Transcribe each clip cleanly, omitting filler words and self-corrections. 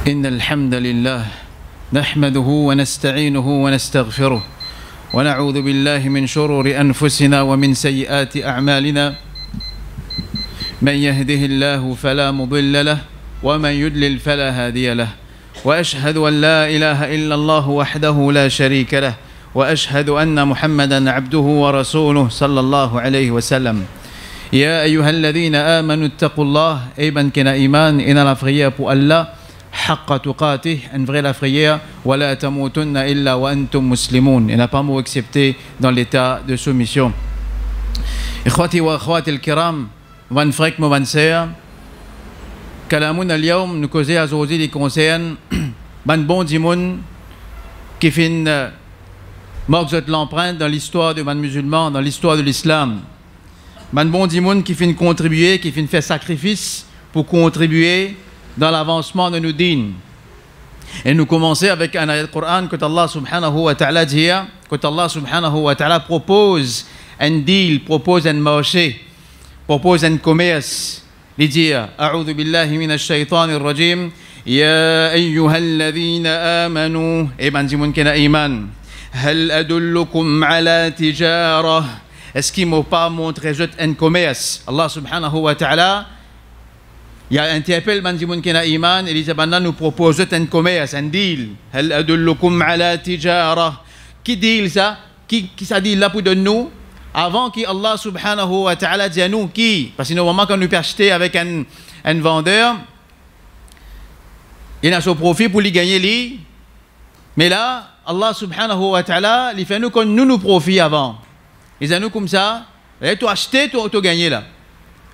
إن الحمد لله نحمده ونستعينه ونستغفره ونعوذ بالله من شرور أنفسنا ومن سيئات أعمالنا من يهده الله فلا مضل له ومن يضلل فلا هادي له وأشهد أن لا إله إلا الله وحده لا شريك له وأشهد أن محمدا عبده ورسوله صلى الله عليه وسلم يا أيها الذين آمنوا اتقوا الله إيبان كنا إيمان إن la prière pour Allah حق تقاته une vraie la prière ولا تموتن إلا وأنتم مسلمون il n'a pas mot accepté dans l'état de soumission إخوتي وأخواتي الكرام van frek mo van ser كلامنا اليوم نكوزي أزوزي دي كونسيان ban bon dimoun qui fin marque l'empreinte dans l'histoire de ban musulman dans l'histoire de l'islam man bon dimoun qui fin contribuer qui fin faire sacrifice pour contribuer dans l'avancement de nos dînes. Et nous commençons avec un ayat Coran que Allah subhanahu wa ta'ala dit, que Allah subhanahu wa ta'ala propose un deal, propose un marché, propose un commerce. Il dit, A'udhu billahi minash shaytanir rajim, Ya ayyuhalladhina amanu, et ben dimoun kena iman, Hal adullukum ala tijara, est-ce qu'il m'a pas montré un commerce? Allah subhanahu wa ta'ala, il y a un appel Manjimoun Kena Iman, et les abandons nous proposent un commerce, un deal. Hal adullukum ala tijara. Qui deal ça? Qui ça dit là pour de nous? Avant qu'Allah subhanahu wa ta'ala dit à nous qui? Parce que normalement quand nous peut acheter avec un vendeur, il a son profit pour lui gagner lui. Mais là, Allah subhanahu wa ta'ala, il fait nous qu'on nous profite avant. Il dit nous comme ça, tu as acheté, tu as gagné là.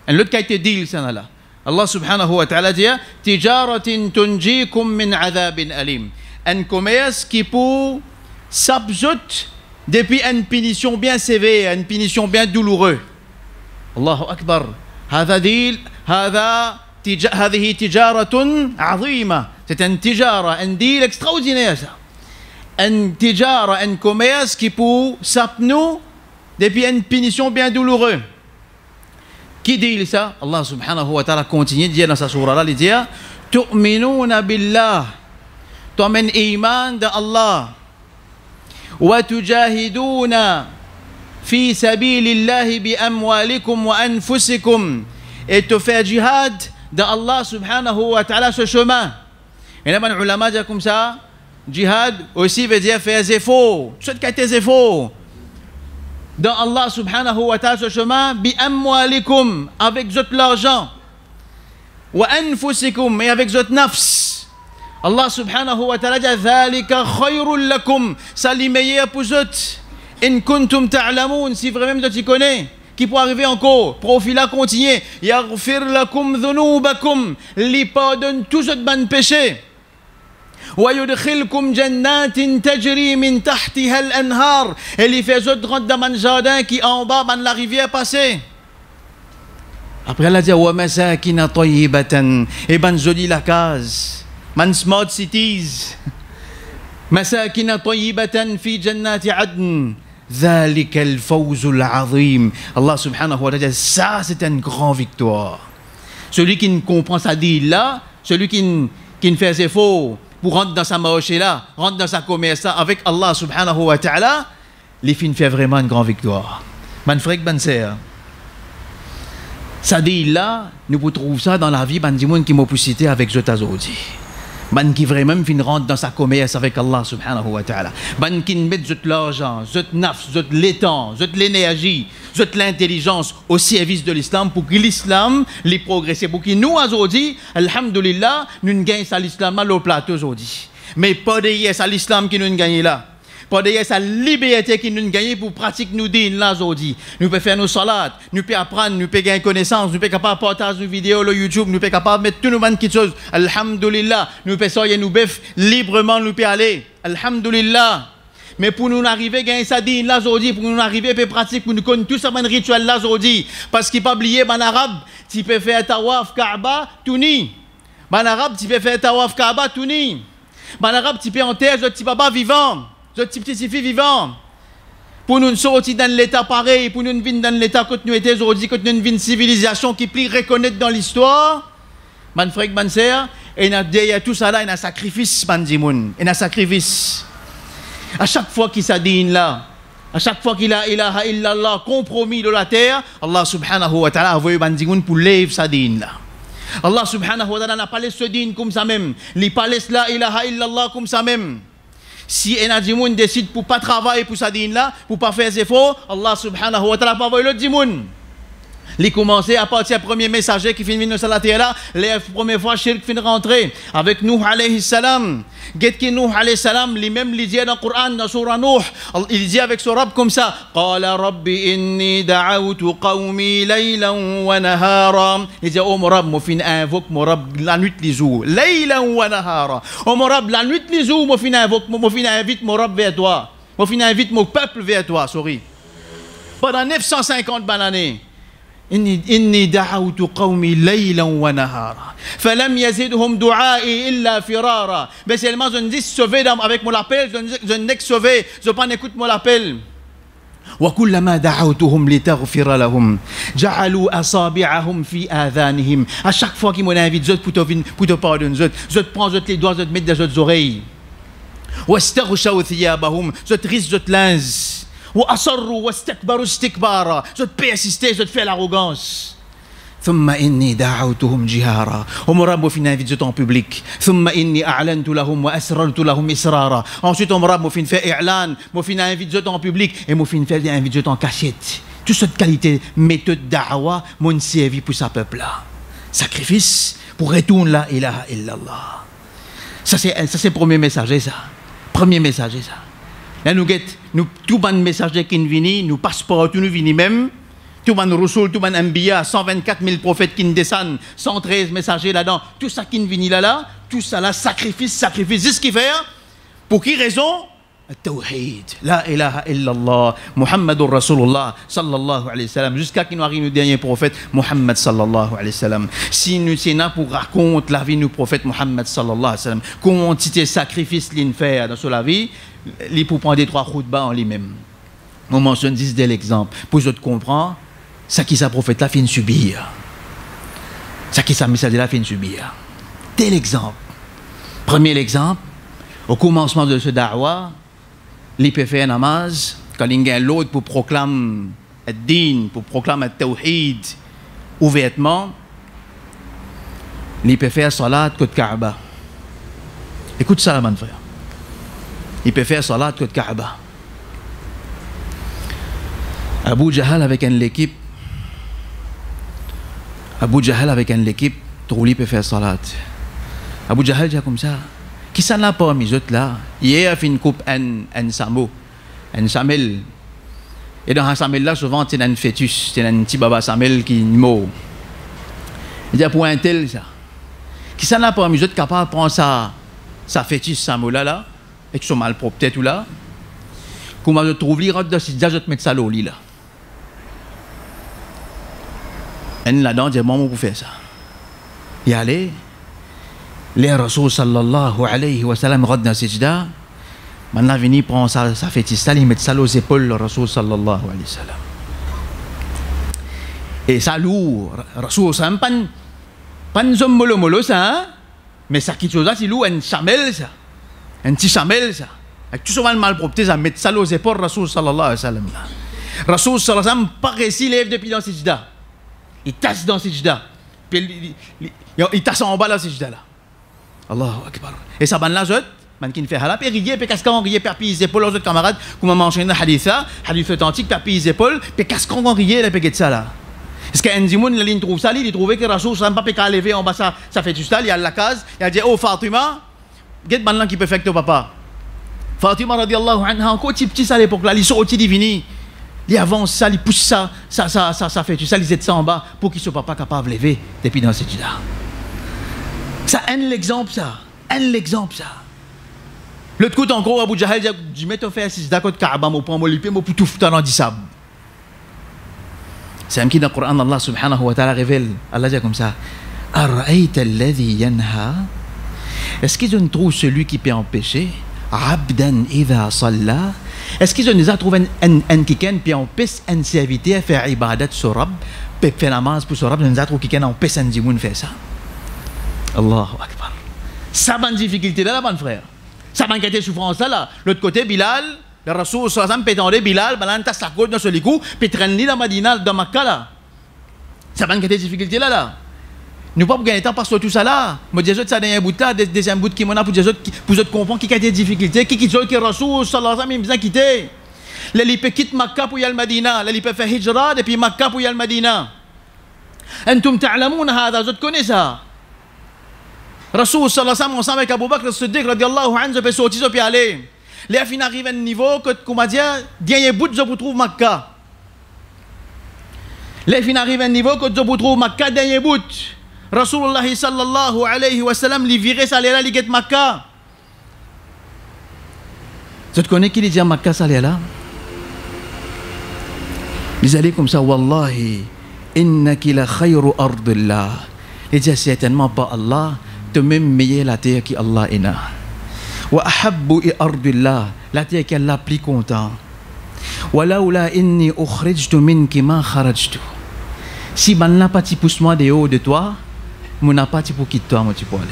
Un autre qualité deal ça là. Allah subhanahu wa ta'ala dit Tijaratin tunjikum min adhabin alim. Un commerce qui pour s'absout depuis une punition bien sévère, une punition bien douloureuse. Allahu Akbar. هذا deal, هذه تجارة عظيمة. C'est un tijara, un deal extraordinaire ça. Un tijara, un commerce qui pour s'abnou depuis une punition bien douloureuse. Qui dit ça? Allah subhanahu wa ta'ala continue de dire dans sa surah là, il dit Tu'minuna billah, t'amènes iman de Allah, wa tujahiduna fi sabilillahi bi amwalikum wa anfusikum, et te faire jihad de Allah subhanahu wa ta'ala ce chemin. Et là, les ulama disent comme ça, jihad aussi veut dire faire des efforts, ce qui a été des efforts. Dans Allah subhanahu wa ta'ala ce chemin bi amwalikum avec votre l'argent wa anfusikum et avec votre nafs. Allah subhanahu wa ta'ala dit dhalika khayrun lakum, ça li meilleur pour vous in kuntum ta'lamun, si vraiment vous y connaissez qui peut arriver encore profil à continuer yaghfir lakum dhunubakum, li pardonne tous votre ban péché ويدخلكم جنات تجري من تحتها الأنهار, et il fait autres rentrer dans un jardin qui en bas dans la rivière passée. Après elle a dit wa masakin tayyibatan, et ben joli la case man smart cities masakin tayyibatan fi jannati adn ذلك الفوز العظيم. Allah subhanahu wa ta'ala, ça c'est une grande victoire. Celui qui ne comprend ça dit là, celui qui ne fait ses faux pour rentrer dans sa marché là, rentrer dans sa commerce là, avec Allah subhanahu wa ta'ala, les filles fait vraiment une grande victoire. Man frère, ban sœur. Ça dit là, nous pouvons trouver ça dans la vie, ban dimoun qui m'a pu citer avec Zotazodi. Ban qui vraiment fin rentre dans sa commerce avec Allah subhanahu wa ta'ala. Ban qui met zot l'argent, zot nafs, zot l'étang, zot l'énergie, zot l'intelligence au service de l'islam pour que l'islam les progresse. Pour que nous aujourd'hui, alhamdulillah, nous gagnons ça l'islam à l'eau plateau aujourd'hui. Mais pas de ça l'islam qui nous gagne là. Pas de sa liberté qui nous gagne pour pratiquer nos dînes là aujourd'hui. Nous pouvons faire nos salades, nous pouvons apprendre, nous pouvons gagner connaissance, nous pouvons capable partager nos vidéos sur YouTube, nous pouvons capable mettre tout nos bonnes choses. Alhamdulillah, nous pouvons sortir nous bœuf librement, nous pouvons aller. Alhamdulillah. Mais pour nous arriver à gagner sa dîne là aujourd'hui, pour nous arriver à pratiquer, pour nous connaître tout ça un rituel là aujourd'hui, parce qu'il pas oublier en arabe, tu peux faire tawaf Kaaba tout ni. En arabe, tu peux faire tawaf Kaaba tout ni. En arabe, tu peux enterrer ce petit papa vivant. Ce petit fille vivant, pour nous sortir dans l'état pareil, pour nous venir dans l'état que nous étions aujourd'hui, que nous une civilisation qui plie reconnaître dans l'histoire, man frère, man sœur, et derrière tout ça là, il y a un sacrifice, bandimoun. Il y a un sacrifice. À chaque fois qu'il s'adine là, à chaque fois qu'il a ilaha illallah compromis de la terre, Allah subhanahu wa ta'ala a envoyé bandimoun pour lever sa dîne là. Allah subhanahu wa ta'ala n'a pas laissé ce dîne comme ça même. Il n'a pas laissé la ilaha illallah comme ça même. Si un djimoun décide pour pas travailler pour sa dîne là, pour pas faire ses efforts, Allah subhanahu wa ta'ala pas envoyé le djimoun. Il commençait à partir du premier messager qui finit sur la terre là, les premières fois shirk finit rentrer avec Nuh alayhi salam. Get qui Nuh alayhi salam, lui-même il dit dans le Coran dans surah Nuh, il dit avec son Rabb comme ça, qala rabbi inni da'awtu qawmi laylan wa nahara. Il dit oh mon Rabb, moi fin invoque mon Rabb la nuit les jours, laylan wa nahara. Oh mon Rabb la nuit les jours, moi fin invoque, moi fin invite mon Rabb vers toi. Moi fin invite mon peuple vers toi, sorry. Pendant 950 années. إني دعوت قومي ليلا ونهارا فلم يزدهم دعائي إلا فرارا. Mais seulement je ne dis sauver avec mon appel, je n'ai que sauver, je ne pas écouter mon appel. وكلما دعوتهم لتغفر لهم جعلوا أصابعهم في آذانهم. À chaque fois qu'ils m'invitent pour te pardonner, je te prends les doigts, je te mets dans les oreilles. واستغشوا ثيابهم, je te risque, je te linge. وأصروا واستكبروا استكبارا, je te persister, je te fais l'arrogance. ثم إني دعوتهم جهارا, mon Rabb fin invite en public. ثم إني أعلنت لهم وأسررت لهم إسرارا. Ensuite mon Rabb fin fait i'lan, fin invite en public et fin fait invite en cachette. Toute cette qualité méthode da'wa mon servi pour sa peuple là. Sacrifice pour retourner la ilaha illallah. Ça c'est premier messager ça. Premier messager ça. Là, nous tout le messager qui viennent, nous passeport, tout nous viennent même, tout le Rasoul, tout le Ambiya, 124 000 prophètes qui descendent, 113 messagers là-dedans, tout ça qui viennent là, tout ça là, sacrifice, c'est ce qu'il fait. Pour qui raison? Tawhid, la ilaha illallah, Muhammadur Rasulullah, sallallahu alayhi wa sallam, jusqu'à qu'il nous arrive le dernier prophète, Muhammad sallallahu alayhi wa sallam. Si nous sommes là pour raconter la vie du prophète Muhammad sallallahu alayhi wa sallam, quantité de sacrifices qu'il fait dans la vie, il pour prendre des trois khutbas en lui-même. On mentionne 10 de l'exemple. Pour que je comprends, ça qui sa prophète là fait subir. Ça qui sa message là fait subir. Tel exemple. Premier exemple, au commencement de ce da'wa, il peut faire namaz, quand il y a l'autre pour proclamer le din, pour proclamer le tawhid ouvertement, il peut faire salat côté Kaaba. Écoute ça, mon frère. Il peut faire salat côté Kaaba. Abu Jahal avec une équipe. Abu Jahal avec une équipe, il peut faire salat. Abu Jahal dit comme ça. Qui s'en a pas mis autres là? Hier, il a fait une coupe un samo, un samel. Et dans un samel là, souvent, c'est un fœtus, c'est un petit baba samel qui est mort. Il dit pour un tel ça. Qui s'en a pas mis autres capable de prendre sa fœtus samo là, avec son mal propre tête ou là. Comment je trouve l'y rentre dans ce je te mets ça l'eau là. Et là-dedans, dit maman pour faire ça. Y aller. Les Rasoul sallallahu alayhi wa sallam rentrent dans Sijda. Maintenant, venu prendre sa fétiche, il met ça aux épaules, le Rasoul sallallahu alayhi wa sallam. Et ça lourd, Rasoul sallam, pas un homme molo ça, hein? Mais ça qui chose là, c'est lourd, un chamel ça. Un petit chamel ça. Avec tout souvent mal propre, ça met ça aux épaules, Rasoul sallallahu alayhi wa sallam. Rasoul sallallahu alayhi wa sallam, pas réussi, lève depuis dans Sijda. Il tasse dans Sijda. Puis il tasse en bas dans Sijda là. Allahu Akbar. Et ça, là, je qui fait halap, et rier, puis qu'est-ce qu'on riait, perpille les épaules aux autres camarades, comme on mentionne le hadith authentique, perpille les épaules, puis qu'est-ce qu'on riait, là, puis ça là. Est-ce qu'un dimoun, il trouve ça, il trouvait que Rasoul, ça n'a pas pu lever en bas, ça fait tout ça, il y a la case, il a dit, oh Fatima, qu'est-ce que qui peut faire que ton papa? Fatima, radiallahu anha, encore petit ça à l'époque là, il sort au divini. Il avance ça, il pousse ça fait tout ça, il jette ça en bas, pour qu'il soit papa capable de lever, depuis dans cette là. Ça, un l'exemple, ça. Un l'exemple, ça. L'autre côté, en gros, Abu Jahal dit, je mets ton frère, si c'est d'accord, Kaaba, je prends mon lipé, je peux tout foutre dans le sable. C'est un qui dans le Coran, Allah subhanahu wa ta'ala révèle. Allah dit comme ça. Ara'ayta alladhi yanha. Est-ce qu'ils ont trouvé celui qui peut empêcher? Abdan idha salla. Est-ce qu'ils ont trouvé un qui peut empêcher un serviteur à faire ibadat sur Rab, peut faire namaz pour sur Rab, ils ont trouvé qui peut empêcher un dimoun faire ça? Allahu Akbar. Ça va une difficulté là, mon frère. Ça va une souffrance là. L'autre côté, Bilal, le Rasoul sallallahu pétendait Bilal, balanta sa côte dans ce licou, puis traîner dans Madina, dans Makkah là. Ça va une difficulté là. Nous pas pour gagner temps parce que tout ça là. Mais des autres, ça a un bout là, deuxième bout qui m'en a pour des autres, pour autres comprendre qui a des difficultés, qui quitte le Rasoul sallallahu alayhi wa sallam, quitter. Les lipes quittent Makkah pour y aller Madina, les lipes fait hijra depuis Makkah pour y aller Madina. Entum ta'lamoun hada, vous connaissez ça. Rasoul sallallahu alayhi wa sallam ensemble avec Abu Bakr as-Siddiq radiyallahu anhu peut sortir puis aller. Les fins arrivent à un niveau que comment dire, dernier bout je vous trouve Makkah. Les fins arrivent à un niveau que je vous trouve Makkah dernier bout. Rasulullah sallallahu alayhi wa sallam li virer ça là li get Makkah. Tu connais qui dit Makkah ça là? Ils allaient comme ça wallahi innaki la khayru ardillah. Il dit certainement pas Allah te même meilleur la terre qui Allah est là. Wa ahabbu ardillah la terre qui Allah plus content. Walaula inni ukhrijtu minki ma kharajtu. Si ban n'a pas ti pousse moi de haut de toi, mon n'a pas ti pour quitter toi, moi tu peux aller.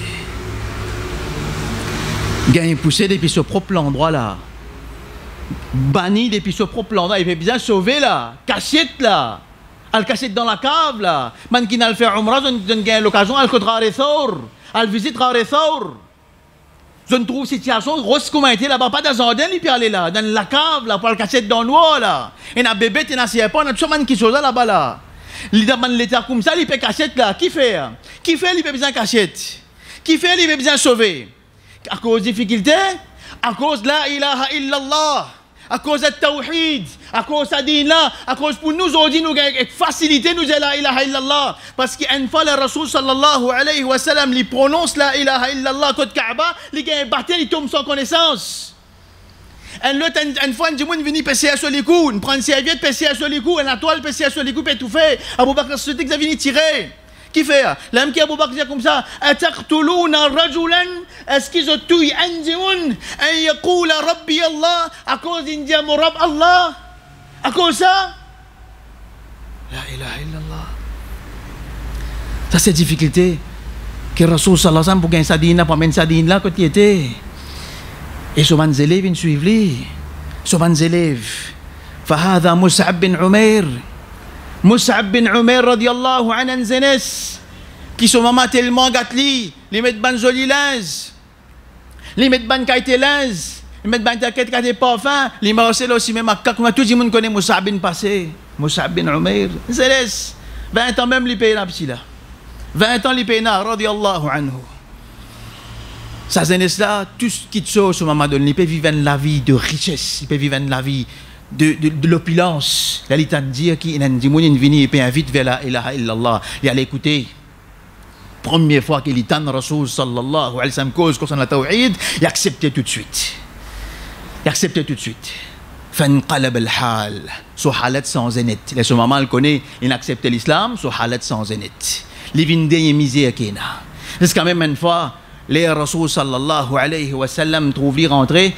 Gagne poussé depuis ce propre endroit là. Banni depuis ce propre endroit, il fait bien sauver là, cachette là. Elle cachette dans la cave là. Man qui n'a le fait umrah, je ne gagne l'occasion, elle côté Rarethor. Elle visite Rarethor. Je ne trouve situation grosse comme était là-bas, pas dans un jardin, il peut aller là, dans la cave là, pour le cachette dans l'eau là. Et un bébé, il n'a pas, on a tout man qui chose là-bas là. Il demande l'état comme ça, il peut cachette là. Qui fait? Qui fait, il peut besoin cachette. Qui fait, il peut besoin sauver. À cause de difficultés, à cause de la ilaha illallah, à cause de tawhid, à cause de din là, à cause pour nous aujourd'hui, nous avons facilité, nous la ilaha illallah. Parce qu'une fois le Rasoul sallallahu alayhi wa sallam, il prononce la ilaha illallah côté Kaaba, il gagne battre, il tombe sans connaissance. Une fois, un monde venu passer sur les coups, prend une serviette, passer sur les coups, une toile, passer sur les coups, et tout fait. Abu Bakr as-Siddiq, vous avez tiré. Qui fait? L'homme qui Abu Bakr dit comme ça, ataqtuluna rajulan, est-ce qu'ils ont tout yandiun, en yaqula rabbi Allah, à cause d'India Murab Allah, à cause ça? La ilaha illallah. Ça, c'est difficulté. Que Rasoul sallallahu alayhi wa sallam, pour gagner sa dîne, pour mener sa dîne là, quand il était. Et souvent les élèves ils suivent lui. Souvent les élèves. فهذا مصعب بن عمير. مصعب بن عمير رضي الله عنه زنس. Qui sont maman tellement gâteli, les mettent ban joli linge. Les mettent ban qualité linge. Les mettent ban jaquette qualité parfum. Les marcel aussi même à comme tout le monde connaît Mus'ab bin passé. Mus'ab bin Umair. Zéles. 20 ans même les pays là petit là. 20 ans les pays là radiyallahu anhu. Sa jeunesse là, tout ce qui te sort, ce moment donné, il peut vivre la vie de richesse, il peut vivre la vie de l'opulence. Là, il t'a dit qu'il y a un démon qui vient, il peut inviter vers la ilaha illallah. Il allait écouter. Première fois qu'il est en Rasoul sallallahu alayhi wa sallam, cause concernant la tawhid, il acceptait tout de suite. Il acceptait tout de suite. فانقلب الحال. So halat sans zénith. À ce moment, il connaît, il accepte l'islam, so halat sans zénith. Les vindés et misères qu'il y a. C'est quand même une fois. Les Rasoul sallallahu alayhi wa sallam trouvent les rentrer,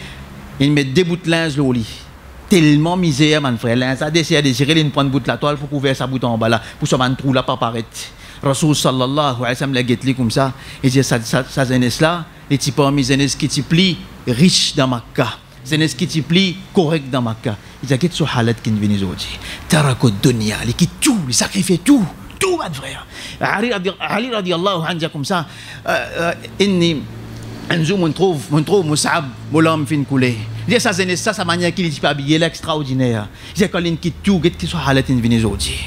ils mettent des bouts de linge au lit. Tellement misère, mon frère. L'insa décide à désirer, il prend une bout de la toile pour couvrir sa bout en bas là, pour se mettre un trou là, pas paraître. Rasoul sallallahu alayhi wa sallam l'a guette comme ça, et dit sa jeunesse là, les types parmi jeunesse qui t'y plie riche dans Makkah, jeunesse qui t'y plie correct dans Makkah. Il dit qu'est-ce que ce halat qui vient aujourd'hui? Tarakot dunya, il quitte tout, il sacrifie tout. Tout, mon frère. Ali radiallahu anhu comme ça, inni anjou mon trouve Mus'ab moulam fin coulé. Il dit ça c'est ça sa manière qu'il est habillé l'extraordinaire. Il dit quand il quitte tout, qu'est-ce que soit halatin vini aujourd'hui.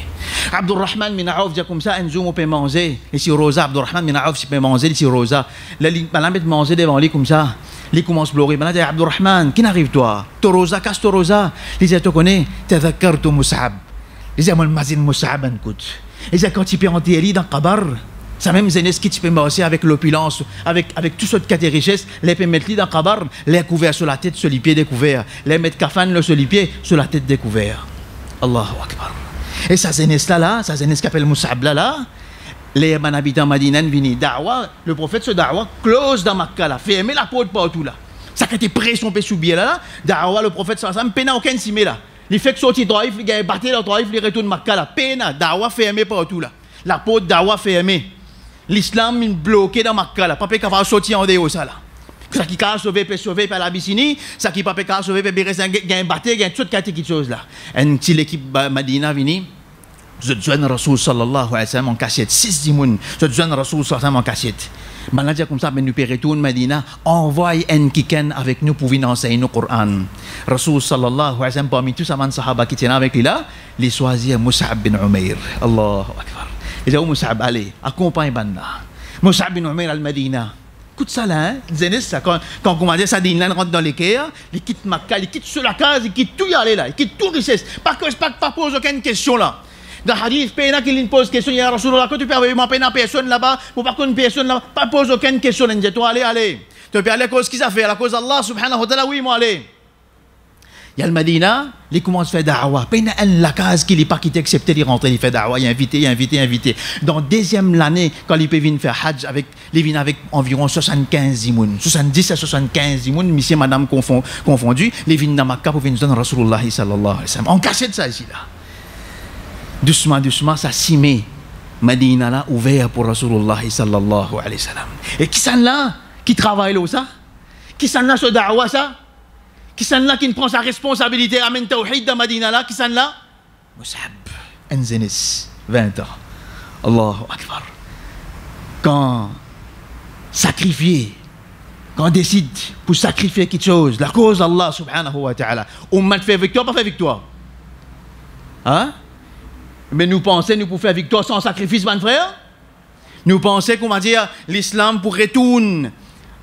Abdurrahman min Aouf dit comme ça anjou on peut manger ici Rosa Abdurrahman min Aouf peut manger ici Rosa. Là il va mettre manger devant lui comme ça. Il commence à pleurer. Il dit Abdurrahman, qui n'arrive toi? To Rosa casse to Rosa. Il dit tu connais tadhakkartu Mus'ab. Il dit moi mazin Mus'ab an kout. Et c'est quand tu peux enterrer dans le kabar, c'est même jeunesse qui tu peux marcher avec l'opulence, avec tout ce qui a des richesses, les peut mettre dans le kabar, les couverts sur la tête, sur les pieds découverts, les mettre kafan sur les pieds, sur la tête découvert. Allahu Akbar. Et sa jeunesse là, sa jeunesse qui appelle Mus'ab là, les habitants Madina viennent da'wa, le prophète se da'wa close dans Makkah là, fermer la porte partout là. Ça qui était pression peut subir là, da'wa le prophète sallallahu alayhi wa sallam, peine aucun simé là. Il fait que sortir Taïf, il battu dans Taïf, il retourne Makkah là. Peine, dawa fermé partout là. La porte dawa fermée. l'islam est bloqué dans Makkah là, pas capable sortir en dehors ça là. Ça qui a sauvé peut sauver par l'Abyssinie, ça qui pas capable sauver peut Bérézin gain batté, gain toute quelque chose là. Une petite équipe Madina vini, je joins Rasoul sallallahu alayhi wa sallam en cassette, 6 dimoun, je joins Rasoul sallallahu alayhi wa sallam en cassette. Maintenant comme ça, ben nous retourne Madina, envoie un kiken avec nous pour venir enseigner le Coran. Rasoul sallallahu alayhi wa sallam parmi tous les sahaba qui étaient avec lui là, les choisir Mus'ab bin Umair. Allahu Akbar. Il dit Mus'ab allez, accompagne Banna. Mus'ab bin Umair al-Madina. Écoute ça là, hein? Ça, quand comment dire, ça dit, il rentre dans l'équerre, il quitte Makkah, il quitte sur la case, il quitte tout y aller là, il quitte tout richesse. Pas pose aucune question là. Dans le hadith, Péna qui lui pose question, il y a Rasulullah, quand tu peux avoir Péna personne là-bas, pour pas qu'on personne là-bas, pas pose aucune question, il dit, toi allez. Tu peux aller à cause qui ça fait, à la cause d'Allah subhanahu wa ta'ala, oui, moi allez. Il y a le Madina, il commence à faire da'wah. Péna la case qu'il n'est pas quitté, accepté, il rentre, il fait da'wah, il invité. Dans deuxième l'année, quand il peut venir faire Hajj, il vient avec environ 75 zimoun, 70 à 75 zimoun, monsieur, madame confondus, il vient dans Makkah pour venir donner Rasulullah sallallahu alayhi wa sallam. On cachait de ça ici là. Doucement, ça s'y met. Madina là, ouvert pour Rasulullah sallallahu alayhi wa sallam. Et qui sont là, qui travaille là, ça? Qui sont là, ce da'wah, ça? Qui sont là, qui prend sa responsabilité à mener Tawhid dans Madina là? Qui sont là? Mus'ab Enzenis, 20 ans. Allahu Akbar. Quand sacrifier, quand on décide pour sacrifier quelque chose, la cause d'Allah subhanahu wa ta'ala, on m'a fait victoire, pas fait victoire. Hein? Mais nous pensons, nous pouvons faire victoire sans sacrifice, mon frère? Nous pensons, comment dire, l'islam pour retourner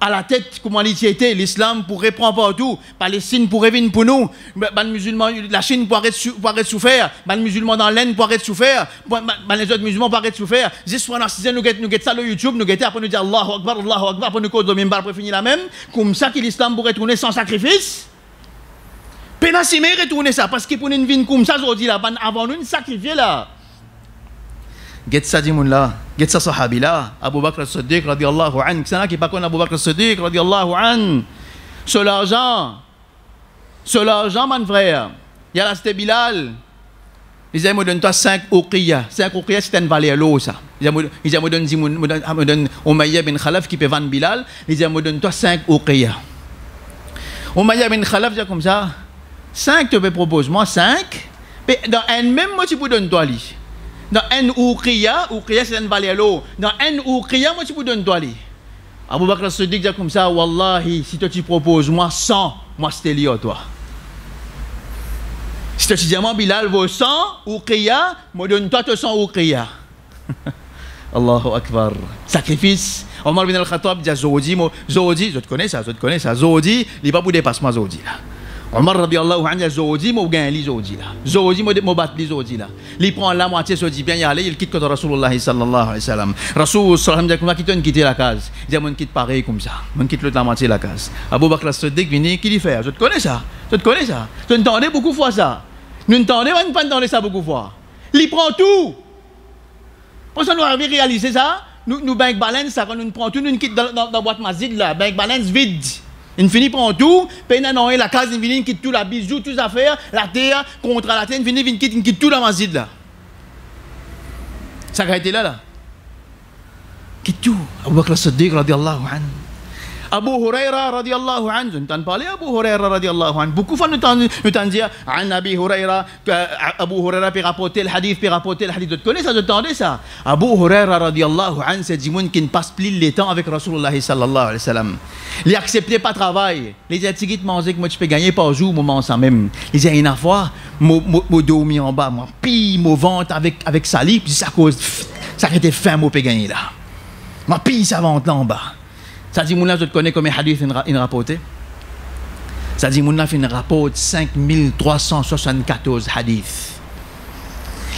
à la tête, comment était, l'islam pourrait prendre partout, Palestine pourrait venir pour nous, les musulmans, la Chine pourrait être souffert, les musulmans dans l'Inde pourraient être souffert, les autres musulmans pourraient être souffert. Juste pour nous ça le YouTube, nous guetter après nous dire Allahu Akbar, pour nous cause de mimbar pour finir la même, comme ça que l'islam pourrait retourner sans sacrifice. Pénassime retourner ça, parce que pour une vie comme ça, aujourd'hui là, avant nous, nous sacrifier là. Get ça dimoun là, get ça sahabi là, Abu Bakr as-Siddiq radiyallahu anhu, c'est là qui pas connaît Abu Bakr as-Siddiq radiyallahu anhu. Sur l'argent, mon frère, il y a là c'était Bilal. Il disait me donne-toi 5 uqiyya. 5 uqiyya c'est une valeur l'eau ça. Il disait me donne Umayya bin Khalaf qui peut vendre Bilal, il disait me donne-toi 5 uqiyya. Umayya bin Khalaf dit comme ça, 5 tu peux proposer moi 5, mais dans un même moi tu peux donner toi lui. Dans un uqiyya c'est une valeur l'eau. Dans un uqiyya moi tu peux donner toi lui. Abu Bakr as-Siddiq dit comme ça, wallahi si toi tu proposes moi 100, moi c'était lié à toi. Si tu dis moi Bilal vaut 100 uqiyya, moi donne toi 100 uqiyya. Allahu Akbar. Sacrifice. Omar bin al-Khattab dit Zodi, je te connais ça, Zodi, il n'est pas pour dépassement Zodi là. Omar radiyallahu anhu Zodi, moi gagne li Zodi là. Zodi moi battre li Zodi là. Il prend la moitié Zodi bien y aller, il quitte contre Rasulullah sallallahu alayhi wa sallam. Rasul sallallahu alayhi wa sallam quitte la case. Il dit mon quitte pareil comme ça. Mon quitte l'autre la moitié la case. Abu Bakr as-Siddiq vient qui lui fait? Je te connais ça. Tu entendais beaucoup de fois ça. Nous entendons pas entendre ça beaucoup de fois. Il prend tout. Pour ça nous avons réalisé ça. Nous bank balance ça quand nous prenons tout, nous quitte dans la boîte masjid là, bank balance vide. Il finit prend tout, peine la case, il finit quitte tout la bijou, toutes les affaires, la terre contre la terre, il finit quitte tout la masjid là. Ça a été là. Quitte tout. Abu Bakr as-Siddiq radiyallahu anhu. Abu Huraira radiyallahu anhu, nous t'en parlé Abu Huraira radiyallahu anhu. Beaucoup de fois nous t'en dire an Abi Huraira, Abu Huraira peut rapporter le hadith, tu connais ça, tu entendais ça. Abu Huraira radiyallahu anhu, c'est du monde qui ne passe plus le temps avec Rasulullah sallallahu alayhi wa sallam. Il acceptait pas travail. Les gens manger que moi tu peux gagner par jour, moment ça même. Ils disaient une fois, moi dormi en bas, moi pille, moi vente avec sali, puis ça cause, ça a été fin, moi peux gagner là. Moi pille ça vente là en bas. Ça dit, je te connais comme un hadith in rapporté. Ça dit, Mouna fait une rapporte 5374 hadiths.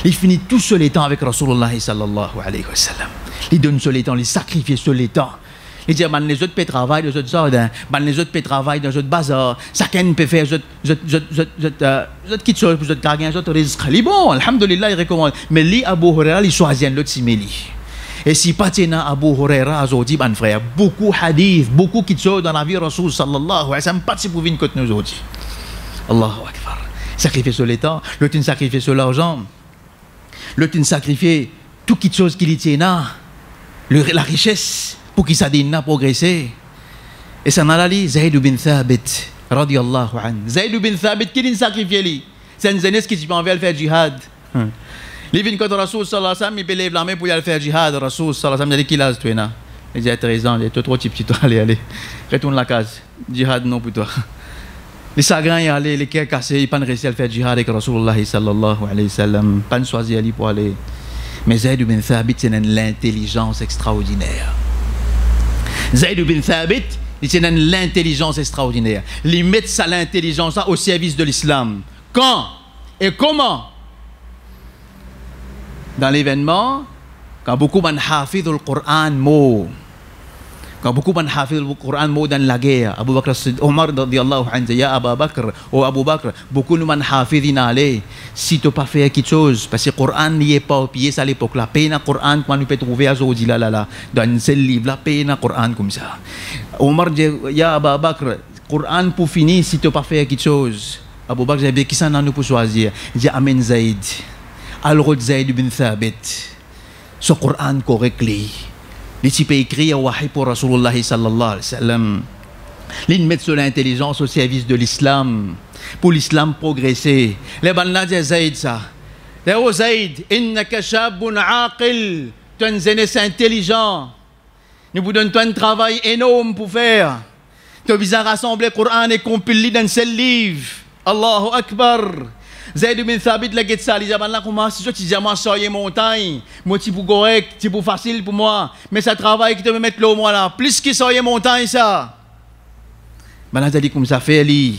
Il finit tout seul les temps avec Rasulullah sallallahu alayhi wa sallam. Il donne seul les temps, il sacrifie seul les temps. Il dit, les autres peuvent travailler dans autres jardins, les autres peuvent travailler dans autres bazar, chacun peut faire autres petites choses pour autres cargains, autres risques. Bon, alhamdulillah, il recommande. Mais lui, Abu Huraira, il choisit l'autre simili. Et si pas tena Abu Huraira aujourd'hui, mon frère, beaucoup hadith, beaucoup qui sont dans la vie Rasul sallallahu alayhi wa sallam, pas si pour venir côté nous aujourd'hui. Allahu Akbar. Sacrifier sur les temps, l'autre sacrifier sur l'argent, l'autre sacrifier tout qui chose qu'il y tient. la richesse pour qui ça n'a progressé. Et ça n'a pas Zayd bin Thabit, radiyallahu anhu. Zayd bin Thabit, qui l'a sacrifié lui? C'est une jeunesse qui s'en va faire jihad. Il vient quand Rasoul sallallahu alayhi wa sallam, il peut lever la main pour y aller faire jihad. Rasoul sallallahu alayhi wa sallam, il dit qu'il a tué. Il dit à 13 ans, il dit trop petit, toi, allez, retourne la case. Jihad non pour toi. Les sagrins y aller, les cœurs cassés, ils n'ont pas réussi à faire jihad avec Rasulullah sallallahu alayhi wa sallam. Pas de choisir Ali pour aller. Mais Zayd bin Thabit, c'est l'intelligence extraordinaire. Zayd bin Thabit, c'est l'intelligence extraordinaire. Il met ça l'intelligence au service de l'islam. Quand et comment? Dans l'événement, quand beaucoup de hafidh le Coran mot, quand beaucoup de hafidh le Coran mot dans la guerre, Abu Bakr Omar radiyallahu anhu, ya Abu Bakr, ou Abu Bakr, beaucoup de hafidh n'allaient, si tu n'as pas fait quelque chose, parce que le Coran n'y est pas pied à l'époque, la peine à Coran, quand on peut trouver à Zodi là, dans ce livre, la peine à Coran comme ça. Omar dit, ya Abu Bakr, Coran pour finir, si tu n'as pas fait quelque chose. Abu Bakr dit, qui s'en a nous pour choisir? Il dit, Amen Zayd. Alors Zayd bin Thabit, ce Coran correct, les types écrits au wahi pour Rasulullah sallallahu alayhi wa sallam. Ils mettent sur l'intelligence au service de l'islam, pour l'islam progresser. Les banna disent Zayd ça. Oh Zayd, innaka shabun aqil, tu es un jeunesse intelligent. Nous vous donnons un travail énorme pour faire. Tu as besoin de rassembler le Coran et compiler dans ce livre. Allahu Akbar. Zayd bin Thabit la get ça, les là comment si tu dis moi soyez montagne, moi c'est pour correct, c'est pour facile pour moi, mais ça travaille qui te me mettre l'eau moi là, plus que soyez montagne ça. Ben dit comme ça fait li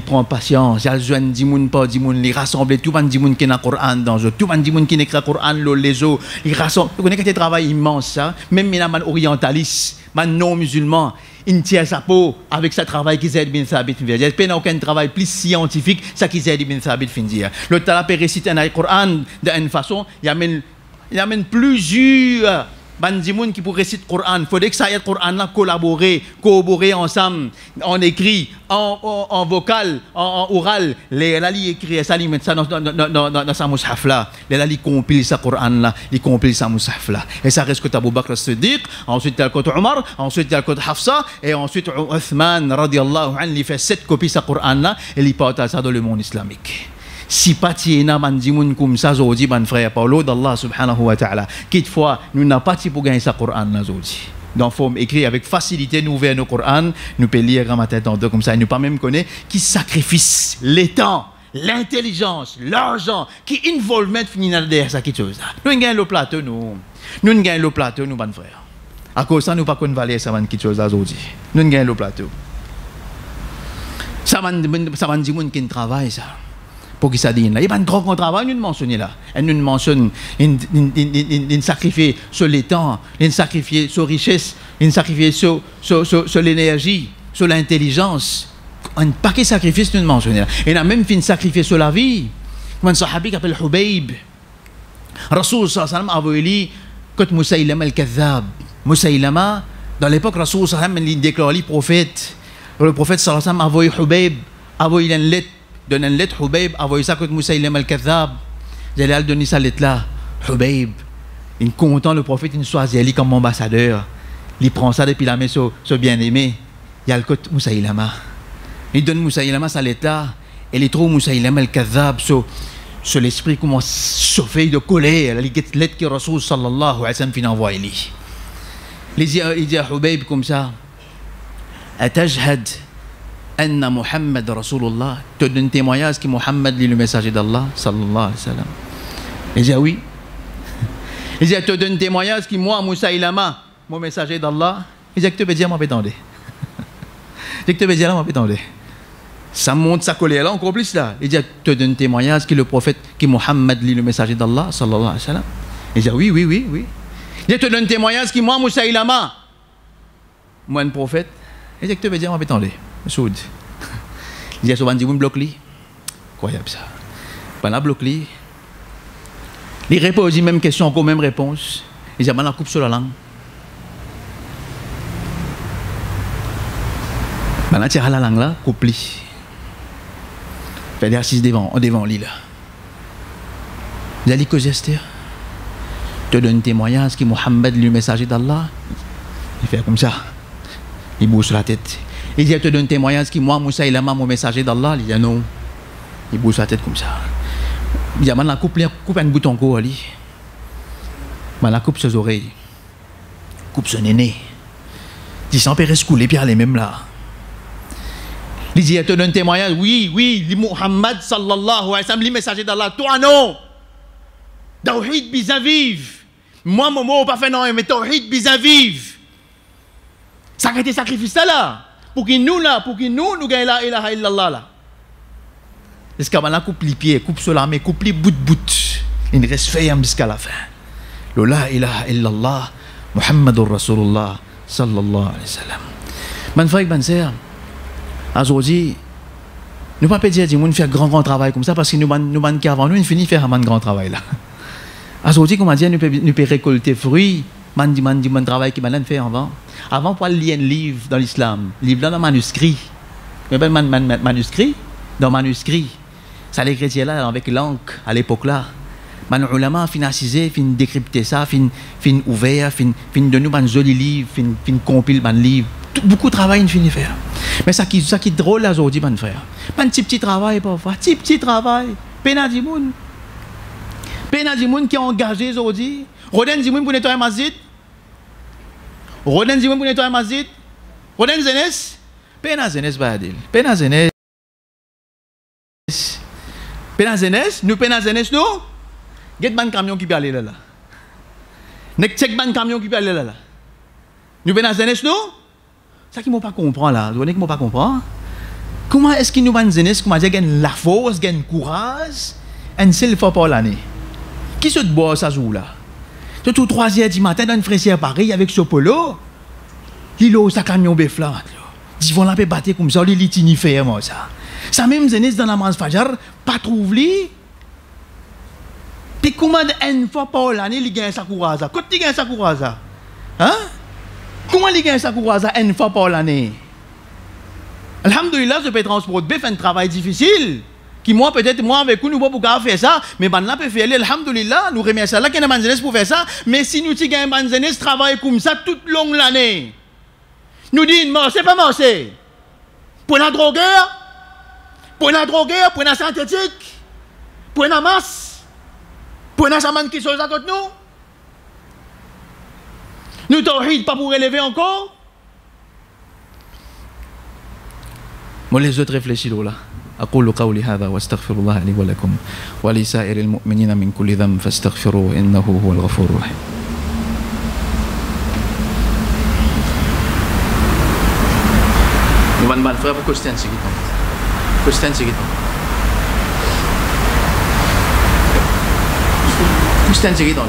prend patience, il joindre di moun pas di moun, li rassembler tout ban di moun qui na Coran dans eux, tout ban di moun qui écrit Coran les eaux, il rassemble, tu connais que c'est travail immense ça, même les man orientaliste, man non musulman. Il tient sa peau avec ce travail qui Zayd bin Thabit fait. Il n'y a aucun travail plus scientifique ça qui Zayd bin Thabit fait dire. Le talapé récite un Coran d'une façon, il amène plusieurs bandimoun qui pour réciter le Coran. Il faudrait que ça aide le Coran là collaborer ensemble, en écrit, en vocal, en oral. Les lali écrit ça, ils mettent ça dans sa mushaf là. Les lali compile ça Coran là, ils compile sa mushaf là. Et ça reste que Abu Bakr as-Siddiq, ensuite il y a le côté Omar, ensuite il y a le côté Hafsa, et ensuite Uthman radiyallahu anhu, il fait 7 copies ça Coran là, et il partage ça dans le monde islamique. Si pas tiena mandimoun comme ça zodi ban frère Paulo d'Allah subhanahu wa ta'ala. Quelquefois nous n'a pas pour gagner ça Coran là zodi. Donc faut écrire avec facilité nous ouvrir nos Coran, nous peut lire ma tête en deux comme ça, et nous pas même connaître qui sacrifice les temps, l'intelligence, l'argent, qui involvement fini derrière ça quelque chose. Nous gagnons le plateau nous gagnons le plateau nous ban frère. À cause ça nous pas qu'on valer ça ban quelque chose là zodi. Nous gagnons le plateau. Ça ban dimoun qui travaille ça. Pour qui ça dit là, il y a un grand travail, nous mentionnons là. Et nous mentionnons, il sacrifie sur les temps, il sacrifie sur richesse, il sacrifie sur l'énergie, sur l'intelligence. Un paquet de sacrifices, nous mentionnons là. Et il a même fait un sacrifice sur la vie. Un sahabi qui s'appelle Hubayb. Rasoul sallallahu alayhi wa sallam a envoyé contre Moussaïlama al-Kadhab. Moussaïlama, dans l'époque, Rasoul sallallahu alayhi wa sallam, il déclare le prophète. Le prophète sallallahu alayhi wa sallam a envoyé Hubayb, a envoyé une lettre. Donne une lettre, Hubayb a envoyé ça contre Moussaïlem al-Kadhab. J'allais donner sa lettre là. Hubayb, il content le prophète, il choisit Ali comme ambassadeur. Il prend ça depuis la main sur bien-aimé. Il y a le côté Moussaïlama. Il donne Moussaïlama sa lettre là. Et il trouve Moussaïlem al-Kadhab sur l'esprit comment chauffer de colère. La lettre que Rasoul sallallahu alayhi wa sallam fin envoyé lui. Il dit à Hubayb comme ça. Atajhad. Anna Muhammad Rasulullah, te donne témoignage que Muhammad est le messager d'Allah sallallahu alayhi wa sallam. Il dit oui. Il dit te donne témoignage que moi Moussaïlama, mon messager d'Allah. Il dit que tu peux dire moi pétendé. Il dit que tu peux dire là moi pétendé. Ça monte sa colère là encore plus là. Il dit te donne témoignage que le prophète que Muhammad est le messager d'Allah sallallahu alayhi wa sallam. Il dit oui. Il dit te donne témoignage que moi Moussaïlama, moi un prophète. Il dit que tu peux dire moi pétendé. Soud. Il y a souvent dit, vous me bloquez. Incroyable ça. Pendant bloqué, il répond aux mêmes questions, encore même réponse. Il dit, la coupe sur la langue. Pendant tire la langue là, coupe li. Fait assise devant lit là. Il a dit que geste. te donne témoignage que Mohammed est le messager d'Allah. Il fait comme ça. Il bouge la tête. Il dit, te donne témoignage que moi, Moussa, il est mon messager d'Allah. Il dit, non. Il bouge la tête comme ça. Il dit, la coupe un bouton quoi, lui. La coupe ses oreilles. Coupe son aîné. Il dit, sans père escoulé, puis elle est même là. Il dit, te donne témoignage. Oui, oui, Mohammed, sallallahu alayhi wa sallam, le messager d'Allah. Toi, non. Tawhid bizaviv. Moi, mon mot, pas fait non, mais Tawhid bizaviv. Ça a été sacrifice là. Pour que nous, là, nous gagnons la ilaha illallah là. Est-ce qu'on a coupe les pieds, coupe sur l'armée, coupe les bout. Il reste fait jusqu'à la fin. La ilaha illallah, Muhammadur Rasulullah, sallallahu alayhi wa sallam. Man frère, man sœur, aujourd'hui, nous ne pouvons pas dire que nous faisons grand travail comme ça parce que nous avons nous fini de faire un grand travail là. Aujourd'hui, comme on dit, nous pouvons récolter fruits, man travail qui m'a fait avant. Avant, pour lire un livre dans l'islam, livre là dans manuscrit. Mais ben manuscrit, dans manuscrit. Ça les chrétiens là avec l'encre à l'époque là. Man ulama fin assisé, fin décrypter ça, fin ouvert, fin de nous un joli livre, fin compile man livre. Beaucoup de travail il finit faire. Mais ça qui est drôle là aujourd'hui man frère. Man petit travail parfois, petit travail. Pena di moun qui est engagé aujourd'hui. Roden di moun pour nettoyer masjid. Roden di moun pour nettoyer masjid. Roden zenes. Pena zenes badil. Pena zenes. Pena zenes. Nous pena zenes nous. Get ban camion qui peut aller là. Nek check ban camion qui peut aller là. Nous pena zenes nous. Ça qui m'ont pas comprendre là. Vous qui m'ont pas comprendre. Comment est-ce que nous ban zenes comment dire gagne la force, gagne courage, un seul fois par l'année. Qui se boit ça jour là? Tout 3h du matin dans une fraisière Paris avec ce polo. Il a sa camion béflant. Ils vont la battre comme ça, les litini fait moi ça. Ça même zenes dans la manche fajar pas trouvé. Puis comment une fois par l'année il gagne sa courage? Quand il gagne sa courage? Hein? Comment il gagne sa courage une fois par l'année? Alhamdulillah, je peux transporter, faire un travail difficile. Qui moi, peut-être, moi, avec vous, nous ne pouvons pas faire ça. Mais ben là, peut faire, alhamdulillah, nous remercions Allah qu'il y a un jeunesse pour faire ça. Mais si nous avons un jeunesse travaille comme ça toute longue l'année, nous disons, c'est pas marché. Pour la drogueur, pour la synthétique, pour la masse, pour la chaman qui sont à côté de nous. Nous t'aurid pas pour élever encore. Moi, les autres réfléchissent là. أقول قولي هذا وأستغفر الله لي ولكم ولسائر المؤمنين من كل ذنب فاستغفروه إنه هو الغفور الرحيم. Nous allons faire pour Christian Seguiton. Christian Seguiton. Christian Seguiton.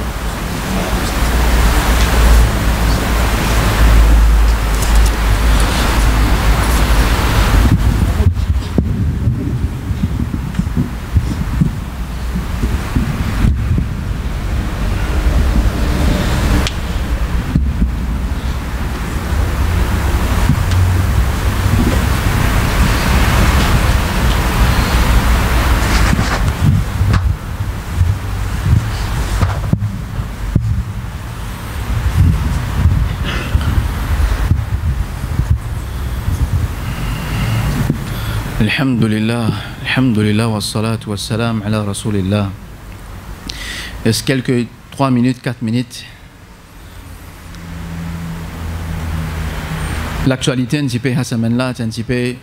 Alhamdulillah wa salatu wa salam ala rasulillah. Est-ce quelques 3 minutes, 4 minutes? L'actualité un petit peu à ce moment-là, un petit peu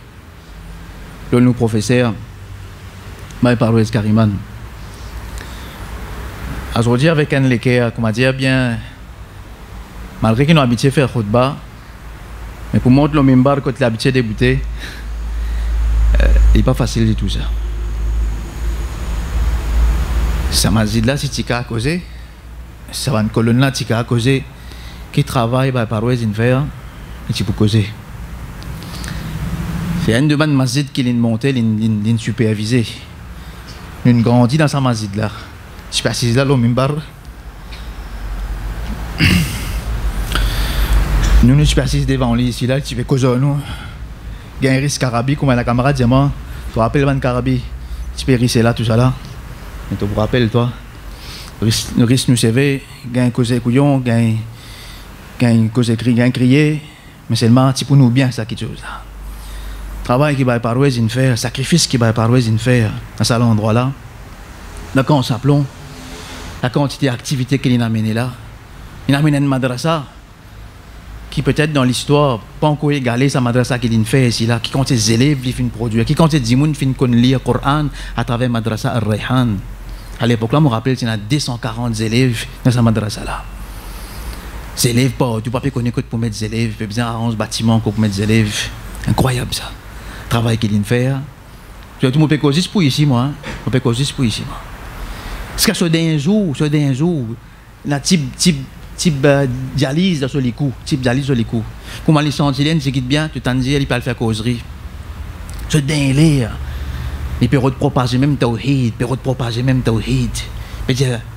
le nous professeur, mais par Kariman. Aujourd'hui avec un léquer, comment dire bien, malgré qu'ils ont habitué à faire khutba, mais pour montrer le mimbar quand il a habitué à débuter. Il n'est pas facile du tout ça. Ça m'a dit là, si tu as causé, ça va une colonne là, tu as causé, qui travaille par une faire, et tu peux causer. C'est un de mes masjid qui l'a monté, l'a supervisé. Nous grandit dans sa masjid là. Je suis assis là, le mimbar. Nous nous sommes assis devant lui ici là, tu fais causer nous. Il y a un risque carabi, comme la camarade dit, moi, tu rappelles le carabi, tu peux risquer là, tout ça là, mais tu te rappelles toi. Le risque nous savait, gain causé couillon, gain causé cri, gain crier, mais seulement si pour nous bien ça quelque chose là. Travail qui va par une faire, sacrifice qui va par une faire à cet endroit là. Là quand on s'appelons, la quantité d'activités qu'il a amené là, il a amené une madrasa qui peut-être dans l'histoire pas encore égalé sa madrasa qu'il a fait ici là, qui compte ses élèves qui finissent produire, qui compte des gens qui finissent lire le Coran à travers madrasa Al-Rayhan. À l'époque là, je me rappelle, il y a 240 élèves dans sa madrasa là. Ces élèves, tu ne peux pas connaître pour mettre des élèves, tu peux besoin d'arranger ce bâtiment pour mettre des élèves. Incroyable ça. Travail qu'il a fait. Tu peux pas causer pour ici moi, je peux causer pour ici moi. Parce que ce dernier jour, la type dialyse sur les coups, Comment les sentinelles, c'est bien, tu t'en dis, il peut faire causerie. Ce dernier là, il peut propager même tawhid,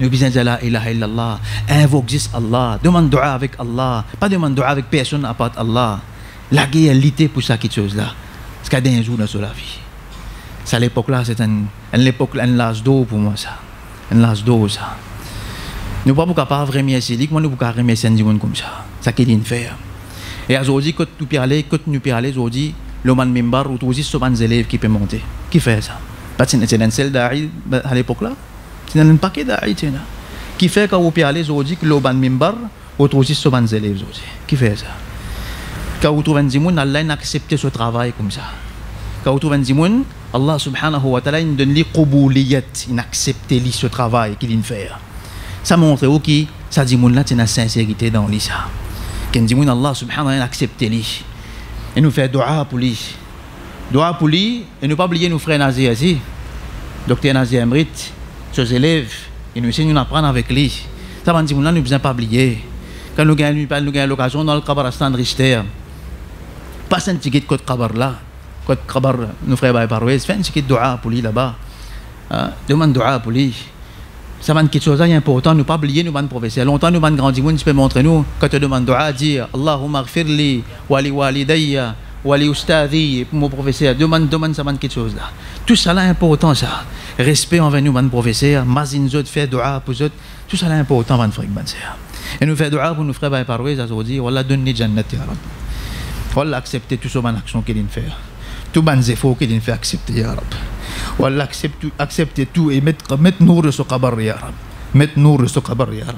nous besoin de la ilaha illallah, invoque juste Allah, demande dua avec Allah, pas demande dua avec personne à part Allah. La réalité pour ça quelque chose là. Parce qu'il y a des jours dans la vie. C'est à l'époque là, c'est un l'âge d'eau pour moi ça. Un l'âge d'eau ça. Nous ne pouvons pas remercier lui, moi nous ne pouvons pas remercier un monde comme ça. Ça qu'il vient faire. Et aujourd'hui, quand nous parlons aujourd'hui, le man mimbar ou tous ces élèves qui peuvent monter. Qui fait ça? C'est un seul d'aïe à l'époque là. C'est un paquet d'aïe qui fait quand vous parlez aujourd'hui que le man mimbar ou tous ces élèves aujourd'hui. Qui fait ça? Quand vous trouvez un dimoun, Allah a accepté ce travail comme ça. Quand vous trouvez un dimoun, Allah subhanahu wa ta'ala il donne les qoubouliyat, il accepte ce travail qu'il vient faire. Ça montre que ça dimoun là, c'est une sincérité dans lui ça. Quand dimoun Allah subhanahu wa ta'ala accepte lui. Et nous fait dua pour lui. Dua pour lui, et ne pas oublier nos frères Nazir ici. Docteur Nazir Emrit, ses élèves, et nous essayons d'apprendre avec lui. Ça va dire, nous ne besoin pas oublier. Quand nous gagnons l'occasion dans le Kabaristan de Richter, passe un ticket de Côte Kabar là. Côte Kabar, nos frères Baïparouès, fais un ticket de dua pour lui là-bas. Demande dua pour lui. Ça va être quelque chose d'important, nous pas oublier, nous, professeurs. Longtemps, nous, grandir, tu peux montrer nous, quand tu demandes dua, dire Allahumma gfirli, wali walidayya, wali ustadi, pour mon professeur. Demande, ça va être quelque chose là. Tout ça là important, ça. Respect envers nous, professeurs, mazin zot, fait dua pour eux. Tout ça là important, van frère, et nous faisons dua pour nos frères Baïparouès aujourd'hui, Wallah donne-nous jannat, ya Rab. Wallah accepter tout ce qu'on action qu'il fait. Tout les efforts qu'il fait accepter, ya Rab. Wallah accepter tout et mettre nour de ce kabar, ya Rab. Mettre nour de ce kabar, ya Rab.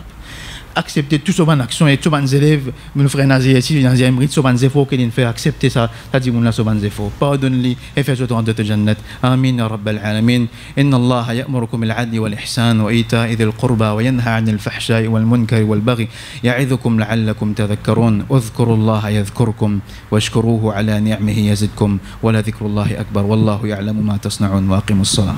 Accepter tout ce qu'on action et tous les élèves, nos frères Nazir ici, Nazir Emrit, tous les efforts qu'il fait accepter ça, ça dit mon là, tous les efforts. Pardonne-lui et fais-le dans de jannat. Amin, ya Rabbal alamin. Inna Allah ya'murukum al-'adli wal-ihsan wa ita'i dhil qurba wa yanha 'anil fahsha'i wal munkari wal baghi ya'idhukum la'allakum tadhakkarun. Udhkuru Allah yadhkurkum washkuruhu 'ala ni'amihi yazidkum wa la dhikrullahi akbar wallahu ya'lamu ma tasna'un wa aqimus salah.